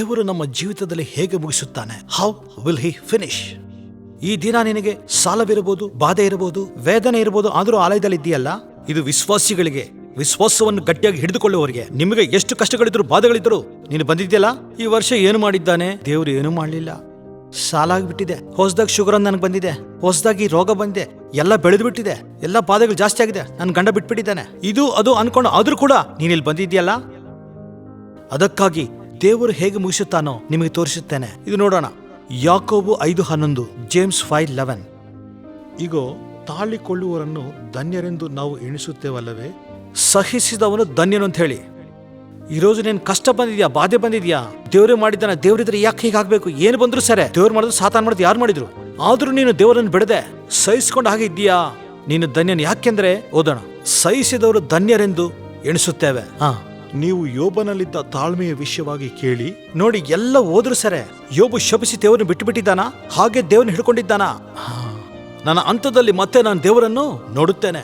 ದೇವರು ನಮ್ಮ ಜೀವಿತದಲ್ಲಿ ಹೇಗೆ ಮುಗಿಸುತ್ತಾನೆ? How will he finish? ಈ ದಿನ ನಿನಗೆ ಸಾಲವಿರಬಹುದು, ಬಾಧೆ ಇರಬಹುದು, ವೇದನೆ ಇರಬಹುದು, ಆದರೂ ಆಲಯದಲ್ಲಿ ಇದೆಯಲ್ಲ, ಇದು ವಿಶ್ವಾಸಿಗಳಿಗೆ, ವಿಶ್ವಾಸವನ್ನು ಗಟ್ಟಿಯಾಗಿ ಹಿಡಿದುಕೊಳ್ಳುವವರಿಗೆ. ನಿಮಗೆ ಎಷ್ಟು ಕಷ್ಟಗಳಿದ್ರು, ಬಾಧೆಗಳಿದ್ರು, ನೀನು ಬಂದಿದ್ಯಲ್ಲ. ಈ ವರ್ಷ ಏನು ಮಾಡಿದ್ದಾನೆ ದೇವರು? ಏನು ಮಾಡಲಿಲ್ಲ. ಸಾಲ ಆಗಿಬಿಟ್ಟಿದೆ, ಹೊಸದಾಗಿ ಶುಗರ್ ಅಂತ ನನಗೆ ಬಂದಿದೆ, ಹೊಸದಾಗಿ ರೋಗ ಬಂದಿದೆ, ಎಲ್ಲ ಬೆಳೆದು ಬಿಟ್ಟಿದೆ, ಎಲ್ಲ ಬಾಧೆಗಳು ಜಾಸ್ತಿ ಆಗಿದೆ, ನನ್ನ ಗಂಡ ಬಿಟ್ಬಿಟ್ಟಿದ್ದಾನೆ, ಇದು ಅದು ಅನ್ಕೊಂಡು ಆದ್ರೂ ಕೂಡ ನೀನಿಲ್ಲಿ ಬಂದಿದ್ಯಲ್ಲ. ಅದಕ್ಕಾಗಿ ದೇವರು ಹೇಗೆ ಮುಗಿಸುತ್ತಾನೋ ನಿಮಗೆ ತೋರಿಸುತ್ತೇನೆ. ಇದು ನೋಡೋಣ. ಯಾಕೋಬು 5:11, ಜೇಮ್ಸ್ 5:11. ಈಗ ತಾಳಿಕೊಳ್ಳುವವರನ್ನು ಧನ್ಯರೆಂದು ನಾವು ಎಣಿಸುತ್ತೇವಲ್ಲವೇ? ಸಹಿಸಿದವನು ಧನ್ಯನು ಅಂತ ಹೇಳಿ. ಈರೋಜು ನೀನು ಕಷ್ಟ ಬಂದಿದ್ಯಾ, ಬಾಧೆ ಬಂದಿದ್ಯಾ, ದೇವರೇ ಮಾಡಿದ್ದಾನೆ, ದೇವರಿದ್ರೆ ಯಾಕೆ ಹೀಗಾಗಬೇಕು? ಏನು ಬಂದ್ರು ಸರಿ, ದೇವ್ರು ಮಾಡಿದ್ರು, ಸಾತಾನ್ ಮಾಡಿದ್ರು, ಯಾರು ಮಾಡಿದ್ರು, ಆದ್ರೂ ನೀನು ದೇವರನ್ನು ಬಿಡದೆ ಸಹಿಸ್ಕೊಂಡು ಹಾಗೆ ಇದ್ದೀಯಾ, ನೀನು ಧನ್ಯನು. ಯಾಕೆಂದ್ರೆ ಓದೋಣ, ಸಹಿಸಿದವರು ಧನ್ಯರೆಂದು ಎಣಿಸುತ್ತೇವೆ. ನೀವು ಯೋಬನಲ್ಲಿದ್ದ ತಾಳ್ಮೆಯ ವಿಷಯವಾಗಿ ಕೇಳಿ. ನೋಡಿ, ಎಲ್ಲ ಓದ್ರು ಸರೆ, ಯೋಬು ಶಪಿಸಿ ದೇವರನ್ನು ಬಿಟ್ಟು ಬಿಟ್ಟಿದ್ದಾನ, ಹಾಗೆ ದೇವರನ್ನು ಹಿಡ್ಕೊಂಡಿದ್ದಾನ. ನನ್ನ ಹಂತದಲ್ಲಿ ಮತ್ತೆ ನಾನು ದೇವರನ್ನು ನೋಡುತ್ತೇನೆ,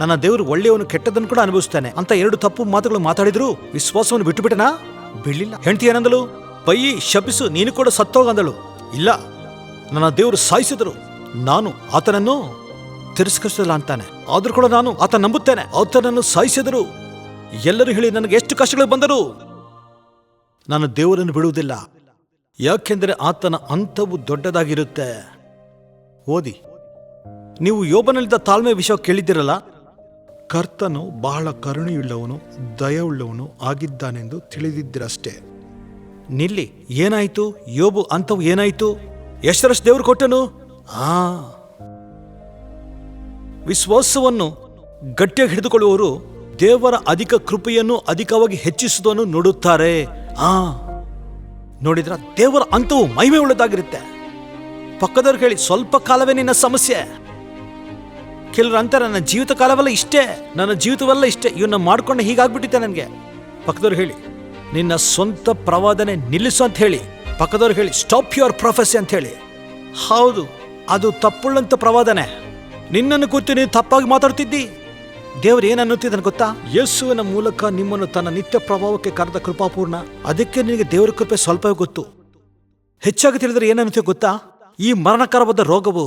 ನನ್ನ ದೇವರು ಒಳ್ಳೆಯವನು, ಕೆಟ್ಟದನ್ನು ಕೂಡ ಅನುಭವಿಸ್ತೇನೆ ಅಂತ 2 ತಪ್ಪು ಮಾತುಗಳು ಮಾತಾಡಿದ್ರು ವಿಶ್ವಾಸವನ್ನು ಬಿಟ್ಟು ಬಿಟ್ಟನಾ? ಬಿಡಲಿಲ್ಲ. ಹೆಂಡತಿ ಏನಂದಳು? ಬೈಯಿ ಶಪಿಸು, ನೀನು ಕೂಡ ಸತ್ತೋಗಂದಳು. ಇಲ್ಲ, ನನ್ನ ದೇವರು ಸಾಯಿಸಿದ್ರು, ನಾನು ಆತನನ್ನು ತಿರಸ್ಕರಿಸಲ್ಲ ಅಂತಾನೆ. ಆದ್ರೂ ಕೂಡ ನಾನು ಆತ ನಂಬುತ್ತೇನೆ. ಆತನನ್ನು ಸಾಯಿಸಿದರು. ಎಲ್ಲರೂ ಹೇಳಿ ನನಗೆ ಎಷ್ಟು ಕಷ್ಟಗಳು ಬಂದರು, ನಾನು ದೇವರನ್ನು ಬಿಡುವುದಿಲ್ಲ. ಯಾಕೆಂದರೆ ಆತನ ಹಂತವು ದೊಡ್ಡದಾಗಿರುತ್ತೆ. ಓದಿ. ನೀವು ಯೋಬನಲ್ಲಿದ್ದ ತಾಳ್ಮೆ ವಿಷಯ ಕೇಳಿದ್ದೀರಲ್ಲ. ಕರ್ತನು ಬಹಳ ಕರುಣೆಯುಳ್ಳವನು, ದಯವುಳ್ಳವನು ಆಗಿದ್ದಾನೆಂದು ತಿಳಿದಿದ್ದರಷ್ಟೇ. ನಿಲ್ಲಿ. ಏನಾಯಿತು? ಯೋಬು ಅಂತವು ಏನಾಯಿತು? ಎಷ್ಟರಷ್ಟು ದೇವರು ಕೊಟ್ಟನು? ವಿಶ್ವಾಸವನ್ನು ಗಟ್ಟಿಯಾಗಿ ಹಿಡಿದುಕೊಳ್ಳುವವರು ದೇವರ ಅಧಿಕ ಕೃಪೆಯನ್ನು ಅಧಿಕವಾಗಿ ಹೆಚ್ಚಿಸುವುದನ್ನು ನೋಡುತ್ತಾರೆ. ನೋಡಿದ್ರ, ದೇವರ ಅಂತವು ಮಹಿಮೆ ಉಳ್ಳದಾಗಿರುತ್ತೆ. ಪಕ್ಕದವ್ರು ಹೇಳಿ, ಸ್ವಲ್ಪ ಕಾಲವೇ ನಿನ್ನ ಸಮಸ್ಯೆ. ಕೆಲವರು ಅಂತಾರೆ, ನನ್ನ ಜೀವಿತ ಕಾಲವೆಲ್ಲ ಇಷ್ಟೇ, ನನ್ನ ಜೀವಿತವೆಲ್ಲ ಇಷ್ಟೇ, ಇವನ್ನ ಮಾಡ್ಕೊಂಡು ಹೀಗಾಗ್ಬಿಟ್ಟಿದ್ದೆ ನನಗೆ. ಪಕ್ಕದವ್ರು ಹೇಳಿ, ನಿನ್ನ ಸ್ವಂತ ಪ್ರವಾದನೆ ನಿಲ್ಲಿಸು ಅಂತ ಹೇಳಿ. ಪಕ್ಕದವ್ರು ಹೇಳಿ, ಸ್ಟಾಪ್ ಯುವರ್ ಪ್ರೊಫೆಸಿ ಅಂತ ಹೇಳಿ. ಹೌದು, ಅದು ತಪ್ಪುಳ್ಳಂತ ಪ್ರವಾದನೆ. ನಿನ್ನನ್ನು ಕೂತು ನೀನು ತಪ್ಪಾಗಿ ಮಾತಾಡ್ತಿದ್ದಿ. ದೇವರು ಏನನ್ನುತ್ತಿದ್ದಾನೆ ಗೊತ್ತಾ? ಯೇಸುವಿನ ಮೂಲಕ ನಿಮ್ಮನ್ನು ತನ್ನ ನಿತ್ಯ ಪ್ರಭಾವಕ್ಕೆ ಕರೆದ ಕೃಪಾಪೂರ್ಣ. ಅದಕ್ಕೆ ನಿನಗೆ ದೇವರ ಕೃಪೆ ಸ್ವಲ್ಪವೇ ಗೊತ್ತು. ಹೆಚ್ಚಾಗಿ ತಿಳಿದ್ರೆ ಏನನ್ನುತ್ತೆ ಗೊತ್ತಾ? ಈ ಮರಣಕರವಾದ ರೋಗವು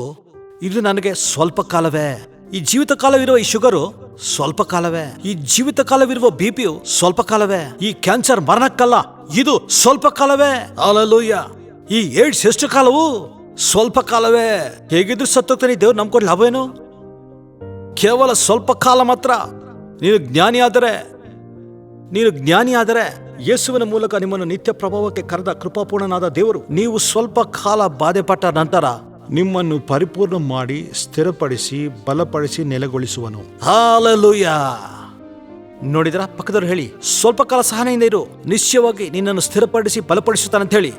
ಇದು ನನಗೆ ಸ್ವಲ್ಪ ಕಾಲವೇ. ಈ ಜೀವಿತ ಕಾಲವಿರುವ ಈ ಶುಗರು ಸ್ವಲ್ಪ ಕಾಲವೇ. ಈ ಜೀವಿತ ಕಾಲವಿರುವ ಬಿಪಿಯು ಸ್ವಲ್ಪ ಕಾಲವೇ. ಈ ಕ್ಯಾನ್ಸರ್ ಮರಣಕ್ಕಲ್ಲ, ಇದು ಸ್ವಲ್ಪ ಕಾಲವೇ. ಹಲ್ಲೆಲೂಯಾ. ಈ ಏಡ್ಸ್ ಎಷ್ಟು ಕಾಲವು? ಸ್ವಲ್ಪ ಕಾಲವೇ. ಹೇಗಿದ್ರು ಸತ್ತೋಗ್ತಾನೆ, ದೇವ್ರು ನಂಬ್ಕೊಂಡು ಲಾಭವೇನು? ಕೇವಲ ಸ್ವಲ್ಪ ಕಾಲ ಮಾತ್ರ. ನೀನು ಜ್ಞಾನಿ ಆದರೆ ಯೇಸುವಿನ ಮೂಲಕ ನಿಮ್ಮನ್ನು ನಿತ್ಯ ಪ್ರಭಾವಕ್ಕೆ ಕರೆದ ಕೃಪಾಪೂರ್ಣನಾದ ದೇವರು, ನೀವು ಸ್ವಲ್ಪ ಕಾಲ ಬಾಧೆ ಪಟ್ಟ ನಂತರ ನಿಮ್ಮನ್ನು ಪರಿಪೂರ್ಣ ಮಾಡಿ ಸ್ಥಿರಪಡಿಸಿ ಬಲಪಡಿಸಿ ನೆಲೆಗೊಳಿಸುವನು. ಹಲ್ಲೆಲೂಯಾ. ನೋಡಿದ್ರ? ಪಕ್ಕದವ್ರು ಹೇಳಿ, ಸ್ವಲ್ಪ ಕಾಲ ಸಹನೆಯಿಂದ ಇರು, ನಿಶ್ಚಯವಾಗಿ ನಿನ್ನನ್ನು ಸ್ಥಿರಪಡಿಸಿ ಬಲಪಡಿಸುತ್ತಾನೆ ಅಂತ ಹೇಳಿ.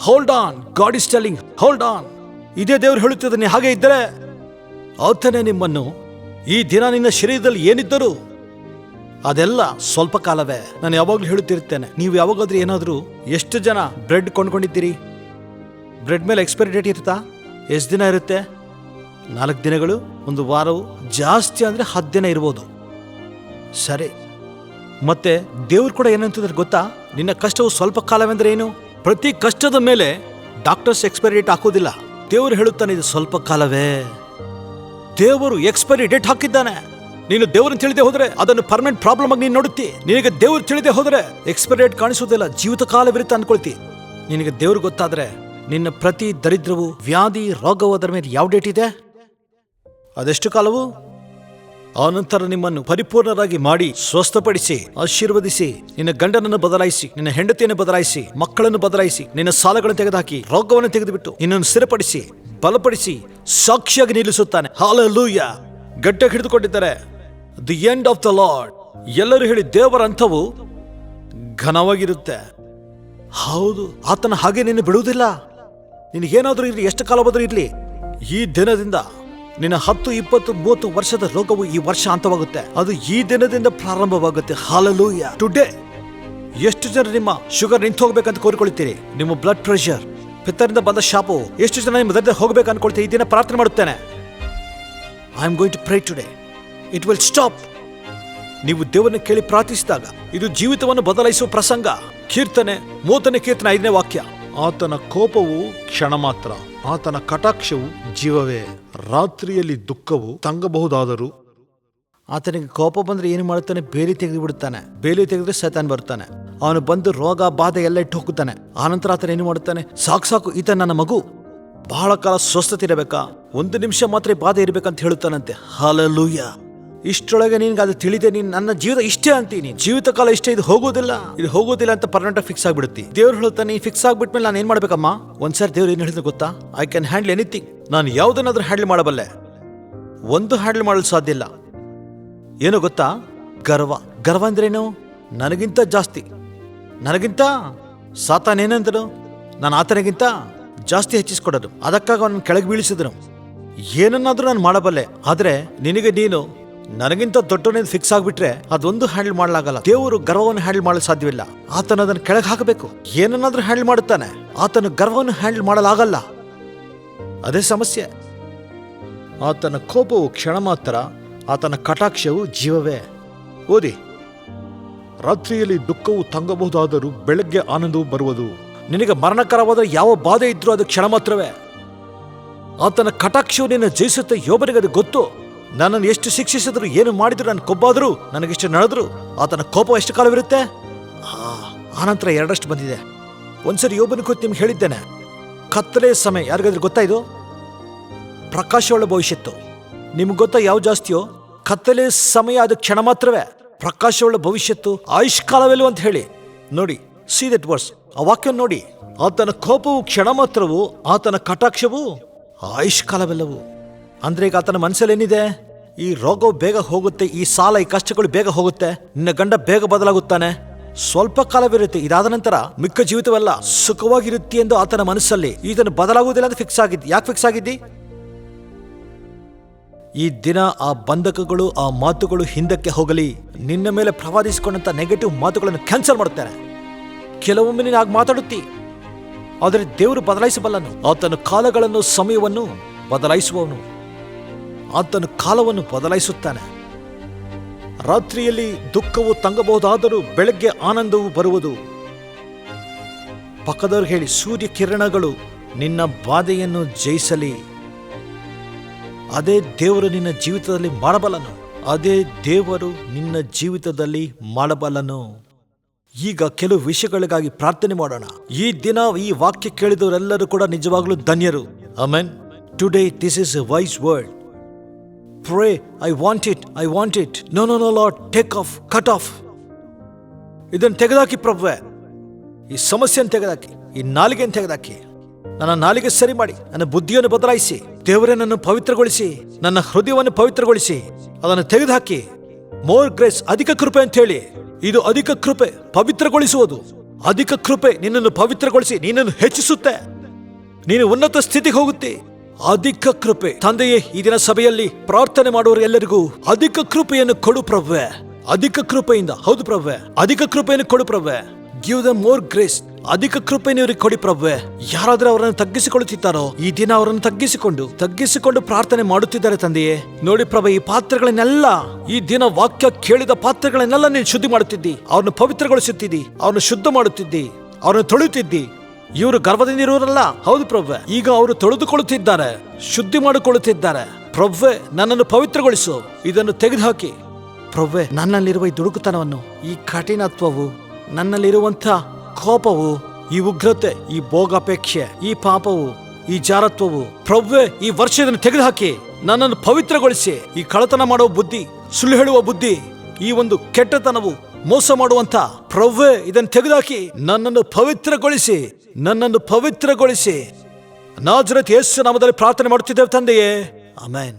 Hold on, god is telling, hold on. ಇದೇ ದೇವರು ಹೇಳುತ್ತದೆ. ನೀ ಹಾಗೆ ಇದ್ದರೆ ಆತನೇ ನಿಮ್ಮನ್ನು ಈ ದಿನ ನಿನ್ನ ಶರೀರದಲ್ಲಿ ಏನಿದ್ದರೂ ಅದೆಲ್ಲ ಸ್ವಲ್ಪ ಕಾಲವೇ. ನಾನು ಯಾವಾಗಲೂ ಹೇಳುತ್ತಿರ್ತೇನೆ, ನೀವು ಯಾವಾಗಾದ್ರೂ ಏನಾದರೂ, ಎಷ್ಟು ಜನ ಬ್ರೆಡ್ ಕೊಂಡ್ಕೊಂಡಿದ್ದೀರಿ? ಬ್ರೆಡ್ ಮೇಲೆ ಎಕ್ಸ್ಪೈರಿ ಡೇಟ್ ಇರುತ್ತಾ? ಎಷ್ಟು ದಿನ ಇರುತ್ತೆ? 4 ದಿನಗಳು, 1 ವಾರವು, ಜಾಸ್ತಿ ಅಂದರೆ 10 ದಿನ ಇರ್ಬೋದು. ಸರಿ, ಮತ್ತೆ ದೇವ್ರು ಕೂಡ ಏನಂತಿದ್ರೆ ಗೊತ್ತಾ? ನಿನ್ನ ಕಷ್ಟವು ಸ್ವಲ್ಪ ಕಾಲವೆಂದ್ರೆ ಏನು? ಪ್ರತಿ ಕಷ್ಟದ ಮೇಲೆ ಡಾಕ್ಟರ್ಸ್ ಎಕ್ಸ್ಪೈರಿ ಡೇಟ್ ಹಾಕೋದಿಲ್ಲ. ದೇವರು ಹೇಳುತ್ತಾನೆ, ಇದು ಸ್ವಲ್ಪ ಕಾಲವೇ. ದೇವರು ಎಕ್ಸ್ಪೈರಿ ಡೇಟ್ ಹಾಕಿದ್ದಾನೆ. ನೀನು ದೇವರನ್ನು ತಿಳಿದೇ ಹೋದ್ರೆ ಅದನ್ನು ಪರ್ಮನೆಂಟ್ ಪ್ರಾಬ್ಲಮ್ ಆಗಿ ನೀನು ನೋಡುತ್ತಿ. ನಿನಗೆ ದೇವರು ತಿಳಿದೇ ಹೋದ್ರೆ ಎಕ್ಸ್ಪೈರಿ ಡೇಟ್ ಕಾಣಿಸುವುದಿಲ್ಲ, ಜೀವಿತ ಕಾಲವಿರುತ್ತೆ ಅನ್ಕೊಳ್ತಿ. ನಿನಗೆ ದೇವ್ರು ಗೊತ್ತಾದ್ರೆ ನಿನ್ನ ಪ್ರತಿ ದರಿದ್ರವು, ವ್ಯಾಧಿ, ರೋಗವು ಅದರ ಮೇಲೆ ಯಾವ ಡೇಟ್ ಇದೆ? ಅದೆಷ್ಟು ಕಾಲವು? ಆನಂತರ ನಿಮ್ಮನ್ನು ಪರಿಪೂರ್ಣರಾಗಿ ಮಾಡಿ ಸ್ವಸ್ಥಪಡಿಸಿ ಆಶೀರ್ವದಿಸಿ, ನಿನ್ನ ಗಂಡನನ್ನು ಬದಲಾಯಿಸಿ, ನಿನ್ನ ಹೆಂಡತಿಯನ್ನು ಬದಲಾಯಿಸಿ, ಮಕ್ಕಳನ್ನು ಬದಲಾಯಿಸಿ, ನಿನ್ನ ಸಾಲಗಳನ್ನು ತೆಗೆದುಹಾಕಿ, ರೋಗವನ್ನು ತೆಗೆದುಬಿಟ್ಟು ನಿನ್ನನ್ನು ಸ್ಥಿರಪಡಿಸಿ ಬಲಪಡಿಸಿ ಸಾಕ್ಷಿಯಾಗಿ ನಿಲ್ಲಿಸುತ್ತಾನೆ. ಹಲ್ಲೆಲೂಯಾ. ಗಟ್ಟಿಯಾಗಿ ಹಿಡಿದುಕೊಂಡಿದ್ದಾರೆ. The end of the Lord. ಎಲ್ಲರೂ ಹೇಳಿ, ದೇವರ ಅಂಥವು ಘನವಾಗಿರುತ್ತೆ. ಹೌದು, ಆತನ ಹಾಗೆ ನಿನ್ನ ಬಿಡುವುದಿಲ್ಲ. ನಿನಗೇನಾದ್ರೂ ಇರಲಿ, ಎಷ್ಟು ಕಾಲ ಬಂದರೂ ಇರಲಿ, ಈ ದಿನದಿಂದ ನಿನ್ನ 10, 20, 30 ವರ್ಷದ ರೋಗವು ಈ ವರ್ಷ ಅಂತವಾಗುತ್ತೆ. ಅದು ಈ ದಿನದಿಂದ ಪ್ರಾರಂಭವಾಗುತ್ತೆ. ಹಲ್ಲೆಲೂಯಾ. ಟುಡೇ ಎಷ್ಟು ಜನ ನಿಮ್ಮ ಶುಗರ್ ನಿಂತು ಹೋಗ್ಬೇಕಂತ ಕೋರಿಕೊಳ್ತೀರಿ? ನಿಮ್ಮ ಬ್ಲಡ್ ಪ್ರೆಷರ್, ಪಿತ್ತರಿಂದ ಬಂದ ಶಾಪು, ಎಷ್ಟು ಜನ ನಿಮ್ಮ ದರಿದ್ರ ಹೋಗ್ಬೇಕು ಅನ್ಕೊಳ್ತೀರಿ? ಈ ದಿನ ಪ್ರಾರ್ಥನೆ ಮಾಡುತ್ತೇನೆ. I am going to pray today. It will stop. ನೀವು ದೇವರನ್ನು ಕೇಳಿ ಪ್ರಾರ್ಥಿಸಿದಾಗ ಇದು ಜೀವಿತವನ್ನು ಬದಲಾಯಿಸುವ ಪ್ರಸಂಗ. ಕೀರ್ತನೆ 30ನೇ ಕೀರ್ತನೆ 5ನೇ ವಾಕ್ಯ. ಆತನ ಕೋಪವು ಕ್ಷಣ ಮಾತ್ರ, ಆತನ ಕಟಾಕ್ಷವು ಜೀವವೇ. ರಾತ್ರಿಯಲ್ಲಿ ದುಃಖವು ತಂಗಬಹುದಾದರೂ ಆತನಿಗೆ ಕೋಪ ಬಂದ್ರೆ ಏನು ಮಾಡ್ತಾನೆ? ಬೇಲಿ ತೆಗೆದು ಬಿಡುತ್ತಾನೆ. ಬೇಲಿ ತೆಗೆದ್ರೆ ಸೈತಾನ್ ಬರ್ತಾನೆ. ಅವನು ಬಂದು ರೋಗ ಬಾಧೆ ಎಲ್ಲ ಇಟ್ಟು ಹೋಗುತ್ತಾನೆ. ಆನಂತರ ಆತನ ಏನು ಮಾಡುತ್ತಾನೆ? ಸಾಕು ಈತ ನನ್ನ ಮಗು, ಬಹಳ ಕಾಲ ಸ್ವಸ್ಥತೆ ಇರಬೇಕಾ, 1 ನಿಮಿಷ ಮಾತ್ರ ಬಾಧೆ ಇರಬೇಕಂತ ಹೇಳುತ್ತಾನಂತೆ. ಹಲ್ಲೆಲೂಯ. ಇಷ್ಟೊಳಗೆ ನಿನ್ಗೆ ಅದು ತಿಳಿದೆ, ನೀನು ನನ್ನ ಜೀವಿತ ಇಷ್ಟೇ ಅಂತೀನಿ, ಜೀವಿತ ಕಾಲ ಇಷ್ಟೇ, ಇದು ಹೋಗೋದಿಲ್ಲ ಅಂತ ಪರ್ಮನೆಂಟ್ ಫಿಕ್ಸ್ ಆಗ್ಬಿಡುತ್ತಿ. ದೇವ್ರು ಹೇಳ್ತಾನೆ, ನೀನು ಫಿಕ್ಸ್ ಆಗ್ಬಿಟ್ಮೇಲೆ ನಾನು ಏನ್ ಮಾಡ್ಬೇಕಮ್ಮ? ಒಂದ್ಸಾರಿ ದೇವ್ರು ಏನು ಹೇಳಿದ್ರೆ ಗೊತ್ತಾ? I can handle anything. ನಾನು ಯಾವುದನ್ನಾದ್ರೂ ಹ್ಯಾಂಡಲ್ ಮಾಡಬಲ್ಲೆ. ಒಂದು ಹ್ಯಾಂಡಲ್ ಮಾಡಲು ಸಾಧ್ಯ ಇಲ್ಲ. ಏನು ಗೊತ್ತಾ? ಗರ್ವ ಅಂದ್ರೇನು? ನನಗಿಂತ ಜಾಸ್ತಿ, ನನಗಿಂತ ಸಾತಾನ್ ಏನಂದ್ರು? ನಾನು ಆತನಿಗಿಂತ ಜಾಸ್ತಿ ಹೆಚ್ಚಿಸ್ಕೊಡೋದು. ಅದಕ್ಕಾಗಿ ಅವನನ್ನು ಕೆಳಗೆ ಬೀಳಿಸಿದ್ರು. ಏನನ್ನಾದ್ರೂ ನಾನು ಮಾಡಬಲ್ಲೆ. ಆದ್ರೆ ನೀನು ನನಗಿಂತ ದೊಡ್ಡವನೇನು ಫಿಕ್ಸ್ ಆಗ್ಬಿಟ್ರೆ ಅದೊಂದು ಹ್ಯಾಂಡಲ್ ಮಾಡಲಾಗಲ್ಲ. ದೇವರು ಗರ್ವವನ್ನು ಹ್ಯಾಂಡಲ್ ಮಾಡಲು ಸಾಧ್ಯವಿಲ್ಲ. ಆತನ ಅದನ್ನು ಕೆಳಗೆ ಹಾಕಬೇಕು. ಏನನ್ನಾದ್ರೂ ಹ್ಯಾಂಡಲ್ ಮಾಡುತ್ತಾನೆ, ಆತನ ಗರ್ವವನ್ನು ಹ್ಯಾಂಡಲ್ ಮಾಡಲಾಗಲ್ಲ. ಅದೇ ಸಮಸ್ಯೆ. ಆತನ ಕೋಪವು ಕ್ಷಣ ಮಾತ್ರ, ಆತನ ಕಟಾಕ್ಷವು ಜೀವವೇ. ಓದಿ, ರಾತ್ರಿಯಲ್ಲಿ ದುಃಖವು ತಂಗಬಹುದಾದರೂ ಬೆಳಗ್ಗೆ ಆನಂದವು ಬರುವುದು. ನಿನಗೆ ಮರಣಕರವಾದ ಯಾವ ಬಾಧೆ ಇದ್ರೂ ಅದು ಕ್ಷಣ ಮಾತ್ರವೇ. ಆತನ ಕಟಾಕ್ಷವು ನಿನ್ನ ಜಯಿಸುತ್ತೆ. ಯೋಬನಿಗೆ ಅದು ಗೊತ್ತು. ನನ್ನನ್ನು ಎಷ್ಟು ಶಿಕ್ಷಿಸಿದ್ರು, ಏನು ಮಾಡಿದ್ರು, ನನ್ನ ಕೊಬ್ಬಾದ್ರು, ನನಗೆಷ್ಟು ನಡೆದ್ರು, ಆತನ ಕೋಪ ಎಷ್ಟು ಕಾಲವಿರುತ್ತೆ? ಆನಂತರ 2 ಬಂದಿದೆ. ಒಂದ್ಸರಿ ಯೋಬನ ಕುರಿತು ನಿಮ್ಗೆ ಹೇಳಿದ್ದೇನೆ. ಕತ್ತಲೆ ಸಮಯ ಯಾರಿಗಾದ್ರೂ ಗೊತ್ತಾ? ಇದು ಪ್ರಕಾಶವುಳ್ಳ ಭವಿಷ್ಯತ್ತು. ನಿಮ್ಗೆ ಗೊತ್ತಾ ಯಾವ ಜಾಸ್ತಿಯೋ? ಕತ್ತಲೆ ಸಮಯ ಅದು ಕ್ಷಣ ಮಾತ್ರವೇ. ಪ್ರಕಾಶವುಳ್ಳ ಭವಿಷ್ಯತ್ತು ಆಯುಷ್ಕಾಲವೆಲ್ಲೂ ಅಂತ ಹೇಳಿ ನೋಡಿ. ಸಿ ದಟ್ ವರ್ಸ್, ಆ ವಾಕ್ಯ ನೋಡಿ. ಆತನ ಕೋಪವು ಕ್ಷಣ ಮಾತ್ರವು, ಆತನ ಕಟಾಕ್ಷವು ಆಯುಷ್ಕಾಲವೆಲ್ಲವು. ಅಂದ್ರೆ ಈಗ ಆತನ ಮನಸ್ಸಲ್ಲಿ ಏನಿದೆ? ಈ ರೋಗವು ಬೇಗ ಹೋಗುತ್ತೆ, ಈ ಸಾಲ, ಈ ಕಷ್ಟಗಳು ಬೇಗ ಹೋಗುತ್ತೆ, ನಿನ್ನ ಗಂಡ ಬೇಗ ಬದಲಾಗುತ್ತಾನೆ, ಸ್ವಲ್ಪ ಕಾಲವಿರುತ್ತೆ, ಇದಾದ ನಂತರ ಮಿಕ್ಕ ಜೀವಿತವೆಲ್ಲ ಸುಖವಾಗಿರುತ್ತೆ ಎಂದು ಆತನ ಮನಸ್ಸಲ್ಲಿ. ಇದನ್ನು ಬದಲಾಗುವುದಿಲ್ಲ ಅಂತ ಫಿಕ್ಸ್ ಆಗಿದ್ದಿ. ಯಾಕೆ ಫಿಕ್ಸ್ ಆಗಿದ್ದಿ? ಈ ದಿನ ಆ ಬಂಧಕಗಳು, ಆ ಮಾತುಗಳು ಹಿಂದಕ್ಕೆ ಹೋಗಲಿ. ನಿನ್ನ ಮೇಲೆ ಪ್ರವಾದಿಸಿಕೊಂಡಂತ ನೆಗೆಟಿವ್ ಮಾತುಗಳನ್ನು ಕ್ಯಾನ್ಸಲ್ ಮಾಡುತ್ತಾನೆ. ಕೆಲವೊಮ್ಮೆ ನೀನು ಆಗ ಮಾತಾಡುತ್ತಿ, ಆದರೆ ದೇವರು ಬದಲಾಯಿಸಬಲ್ಲನು. ಆತನ ಕಾಲಗಳನ್ನು, ಸಮಯವನ್ನು ಬದಲಾಯಿಸುವವನು. ಆತನ ಕಾಲವನ್ನು ಬದಲಾಯಿಸುತ್ತಾನೆ. ರಾತ್ರಿಯಲ್ಲಿ ದುಃಖವು ತಂಗಬಹುದಾದರೂ ಬೆಳಗ್ಗೆ ಆನಂದವು ಬರುವುದು. ಪಕ್ಕದವ್ರಿಗೆ ಹೇಳಿ, ಸೂರ್ಯ ಕಿರಣಗಳು ನಿನ್ನ ಬಾಧೆಯನ್ನು ಜಯಿಸಲಿ. ಅದೇ ದೇವರು ನಿನ್ನ ಜೀವಿತದಲ್ಲಿ ಮಾಡಬಲ್ಲನು. ಅದೇ ದೇವರು ನಿನ್ನ ಜೀವಿತದಲ್ಲಿ ಮಾಡಬಲ್ಲನು. ಈಗ ಕೆಲವು ವಿಷಯಗಳಿಗಾಗಿ ಪ್ರಾರ್ಥನೆ ಮಾಡೋಣ. ಈ ದಿನ ಈ ವಾಕ್ಯ ಕೇಳಿದವರೆಲ್ಲರೂ ಕೂಡ ನಿಜವಾಗ್ಲೂ ಧನ್ಯರು. Amen. Today this is a wise word. Pray, I want it. No, Lord, take off, cut off. ಇದನ್ನು ತೆಗೆದಾಕಿ ಪ್ರಭುವೆ. ಈ ಸಮಸ್ಯೆಯನ್ನು ತೆಗೆದಾಕಿ, ಈ ನಾಲಿಗೆಯನ್ನು ತೆಗೆದಾಕಿ. ನನ್ನ ನಾಲಿಗೆ ಸರಿ ಮಾಡಿ, ನನ್ನ ಬುದ್ಧಿಯನ್ನು ಬದಲಾಯಿಸಿ. ದೇವರೇ, ನನ್ನನ್ನು ಪವಿತ್ರಗೊಳಿಸಿ, ನನ್ನ ಹೃದಯವನ್ನು ಪವಿತ್ರಗೊಳಿಸಿ, ಅದನ್ನು ತೆಗೆದುಹಾಕಿ. ಮೋರ್ ಗ್ರೇಸ್, ಅಧಿಕ ಕೃಪೆ ಅಂತ ಹೇಳಿ. ಇದು ಅಧಿಕ ಕೃಪೆ, ಪವಿತ್ರಗೊಳಿಸುವುದು. ಅಧಿಕ ಕೃಪೆ ನಿನ್ನನ್ನು ಪವಿತ್ರಗೊಳಿಸಿ, ನಿನ್ನನ್ನು ಹೆಚ್ಚಿಸುತ್ತೆ. ನೀನು ಉನ್ನತ ಸ್ಥಿತಿಗೆ ಹೋಗುತ್ತೆ. ಅಧಿಕ ಕೃಪೆ. ತಂದೆಯೇ, ಈ ದಿನ ಸಭೆಯಲ್ಲಿ ಪ್ರಾರ್ಥನೆ ಮಾಡುವವರು ಎಲ್ಲರಿಗೂ ಅಧಿಕ ಕೃಪೆಯನ್ನು ಕೊಡು ಪ್ರಭುವೆ. ಅಧಿಕ ಕೃಪೆಯಿಂದ, ಹೌದು ಪ್ರಭುವೆ, ಅಧಿಕ ಕೃಪೆಯನ್ನು ಕೊಡು ಪ್ರಭುವೆ. Give the more grace. ಅಧಿಕ ಕೃಪೆಯನ್ನು ಇವರಿಗೆ ಕೊಡಿ ಪ್ರಭುವೆ. ಯಾರಾದ್ರೂ ಅವರನ್ನು ತಗ್ಗಿಸಿಕೊಳ್ಳುತ್ತಿದ್ದಾರೋ, ಈ ದಿನ ಅವರನ್ನು ತಗ್ಗಿಸಿಕೊಂಡು ಪ್ರಾರ್ಥನೆ ಮಾಡುತ್ತಿದ್ದಾರೆ ತಂದೆಯೇ. ನೋಡಿ ಪ್ರಭು, ಈ ಪಾತ್ರೆಗಳನ್ನೆಲ್ಲ, ಈ ದಿನ ವಾಕ್ಯ ಕೇಳಿದ ಪಾತ್ರೆಗಳನ್ನೆಲ್ಲ ನೀನು ಶುದ್ಧಿ ಮಾಡುತ್ತಿದ್ದಿ. ಅವ್ರನ್ನು ಪವಿತ್ರಗೊಳಿಸುತ್ತಿದ್ದಿ, ಅವ್ರನ್ನು ಶುದ್ಧ ಮಾಡುತ್ತಿದ್ದಿ, ಅವ್ರನ್ನು ತೊಳೆಯುತ್ತಿದ್ದಿ. ಇವರು ಗರ್ಭದಿಂದ ಇರುವರಲ್ಲ, ಹೌದು ಪ್ರಭುವೆ, ಈಗ ಅವರು ತೊಳೆದುಕೊಳ್ಳುತ್ತಿದ್ದಾರೆ, ಶುದ್ಧಿ ಮಾಡಿಕೊಳ್ಳುತ್ತಿದ್ದಾರೆ. ಪ್ರಭುವೆ, ನನ್ನನ್ನು ಪವಿತ್ರಗೊಳಿಸು. ಇದನ್ನು ತೆಗೆದುಹಾಕಿ ಪ್ರಭುವೆ. ನನ್ನಲ್ಲಿರುವ ಈ ದುಡುಕುತನವನ್ನು, ಈ ಕಠಿಣತ್ವವು, ನನ್ನಲ್ಲಿರುವಂಥ ಕೋಪವು, ಈ ಉಗ್ರತೆ, ಈ ಭೋಗಾಪೇಕ್ಷೆ, ಈ ಪಾಪವು, ಈ ಜಾರತ್ವವು, ಪ್ರಭುವೆ, ಈ ವರ್ಷವನ್ನು ತೆಗೆದುಹಾಕಿ ನನ್ನನ್ನು ಪವಿತ್ರಗೊಳಿಸಿ. ಈ ಕಳ್ಳತನ ಮಾಡುವ ಬುದ್ಧಿ, ಸುಳ್ಳು ಹೇಳುವ ಬುದ್ಧಿ, ಈ ಒಂದು ಕೆಟ್ಟತನವು, ಮೋಸ ಮಾಡುವಂತ, ಪ್ರಭುವೆ, ಇದನ್ನು ತೆಗೆದುಹಾಕಿ ನನ್ನನ್ನು ಪವಿತ್ರಗೊಳಿಸಿ. ನಾಜರೇತ್ ಯೇಸು ನಾಮದಲ್ಲಿ ಪ್ರಾರ್ಥನೆ ಮಾಡುತ್ತಿದ್ದೇವೆ ತಂದೆಯೇ. ಆಮೆನ್.